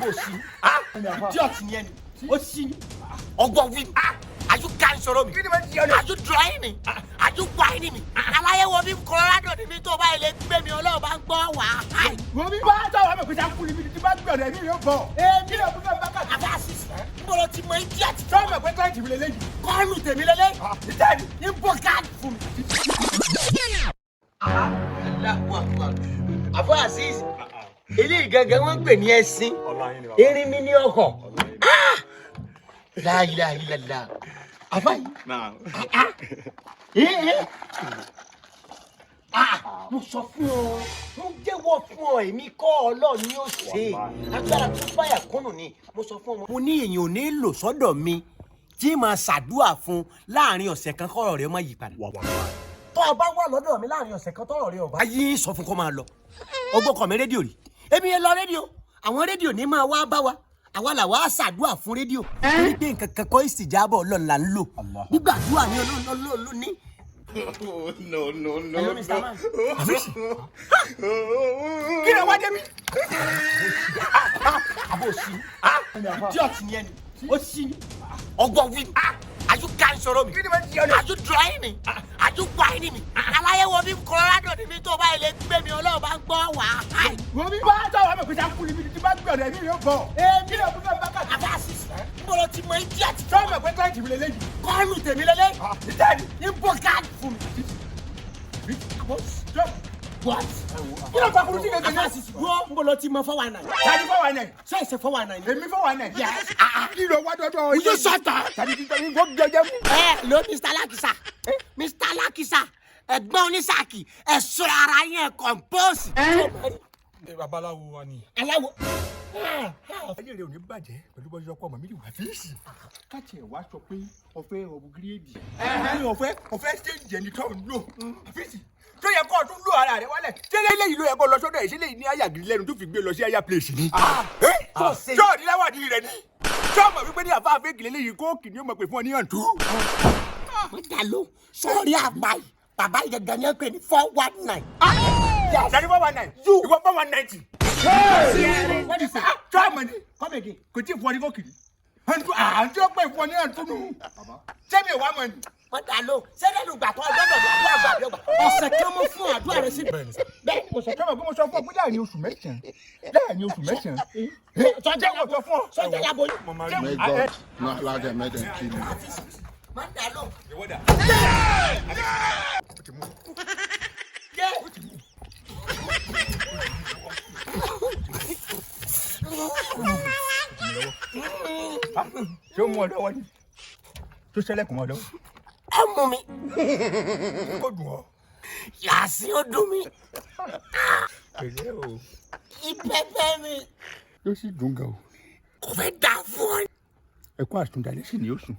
abosi. Idiot ni ẹni. O si. Ọgbọ́n wí. Are you cancer me? Are you drying me? Are you whining me? Alaye wo bi Colorado ni mi tó bá ilé gbé mi Ọlọ́run bá gbọ́ wá. Wo bi bá ta wa me ko ja ku ni bi ti bá gbé ọ̀rẹ́ mi yo bo. Mi o bu ba ka Aba assist. Mo lo ti mọ idiot. So me pe client mi lele yi. Call me tèmi lele. Daddy, ni bokan fún mi. Allahu Akbar. Aba assist. Eléyìí gangan wọ́n pè ní ẹṣin. Erin mi ní ọkọ̀. La ilaha illallah. Afai. Nah. Mo sọ fún ọ. Mo jẹ́wọ́ fún ọ èmi kọ́ Ọlọ́run ni ó ṣe. Agbára tó fàyà kúnnù ni. Mo sọ fún ọ. Mo ní èyàn ò ní lò sọ́dọ̀ mi tí máa ṣàdúà fún láàrin ọ̀sẹ̀ kan kọ́rọ̀ rẹ̀ má yí padà. Tó bá wà lọ́dọ̀ mi láàrin ọ̀sẹ̀ kan tọ́rọ̀ rẹ̀ ó bá yí sọ fún kó máa lọ. Ó gbọ́ kọ̀ mi rédíò rí. Èmi yẹn lọ rédíò. Àwọn rédíò ní máa wá bá wa. Àwa là wá ṣàdúà fún rédíò. Ní pé nǹkan kan kọ́ ìsìjábọ̀ Ọlọ́run là ń lò. Nígbàdúà ni Ọlọ́run ní. No. Hello, Mr. Man. kí ló wá dé mi? Abosi. Idiot ni ẹni. O si. Ọgbọ́n wí. Are you cancer me? Are you drying me? Are you whining me? Alaye wo bi Colorado ni mi tó bá ilé gbé mi Ọlọ́run bá gbọ́ wá. Wo bi bá ta wa me ko ja ku ni bi ti bá gbé ọ̀rẹ́ mi yo bo. Mi o bu ba ka Aba assist. Mo lo ti mọ idiot. so me pe client mi lele yi. Call me tèmi lele. Daddy, ni bokan fún mi. stop. What? Kí ló fa kuru ti gẹ́gẹ́ Aba ni? assist. Mo lo ti mọ 419. Daddy 419. Ṣé ìṣe 419 ni? Èmi 419. Yes. Kí ló wá dọ́dọ̀ Will you shut up? Daddy ti tani go jẹjẹ mu. Lo Mr. Lakisa. Mr. Lakisa. Ẹ̀gbọ́n onísàkì. Ẹ sọ ara yín compose. Babaláwo wa ni. Aláwo. Ayé rẹ̀ ò ní bàjẹ́ pẹ̀lú bọ́jú ọkọ ọmọ mi ní wàfíìsì. Káàtì ẹ̀ wá sọ pé ọ̀fẹ́ ọ̀bù gírèdì. Ọ̀fẹ́ stéèjì ẹni tó ń lò. Wàfíìsì. Tó yẹ kó o tún lò ara rẹ̀ wálẹ̀. Tẹ́lẹ̀ eléyìí ló yẹ kó lọ sọ́dọ̀ ẹ̀ sílẹ̀ ní àyàgìrì lẹ́nu tó fi gbé lọ sí àyà place ni. Ṣọ́ọ̀dì láwàdí rẹ̀ ni. Ṣọ́ọ̀mọ̀ wípé ní àfa àfẹ́gìlẹ̀ léyìí kóòkì ni ó mọ̀ pé fún ọ ní àǹtú. Mo dà ló sọ́ọ̀rí àgbà yìí. Bàbá yìí gẹ́gẹ́ ni ó pè ní 419. Daddy 419. Ìwọ 490. What is that? Ṣọ́ọ̀mọ̀ ni. Come again. Kò tí ì fún ọ ní kóòkì ni. Àǹtí ó pè fún ọ ní àǹtú nù. Sẹ́mi ìwà mọ̀ ni. Mo dà ló sẹ́dẹ̀lù gbàtọ́ ọjọ́dọ̀ àdúrà gbà bí ó gbà. Ọ̀sẹ̀ kan mo fún àdúrà rẹ̀ sí. Bẹ́ẹ̀ mo sọ fún ọ pé mo sọ fún ọ pé láàrin oṣù mẹ́sàn-án. Sọ́jà Sọ fún ọ. Sọ́jà yàgò yìí. May God not allow them to kill you. Mo dà ló. Ṣé o mú ọ lọ́wọ́ ni? Tó ṣẹlẹ̀kùn ọ lọ́wọ́. Ẹ mú mi. Kó dùn ọ. Yàsí ó dùn mí. Pẹ̀lẹ́ o. Ìpẹ́pẹ́ mi. Yóò sì dùn gan o. Kò fẹ́ dà fún ọ. Ẹkún àsùndalẹ̀ sì ni yóò sùn.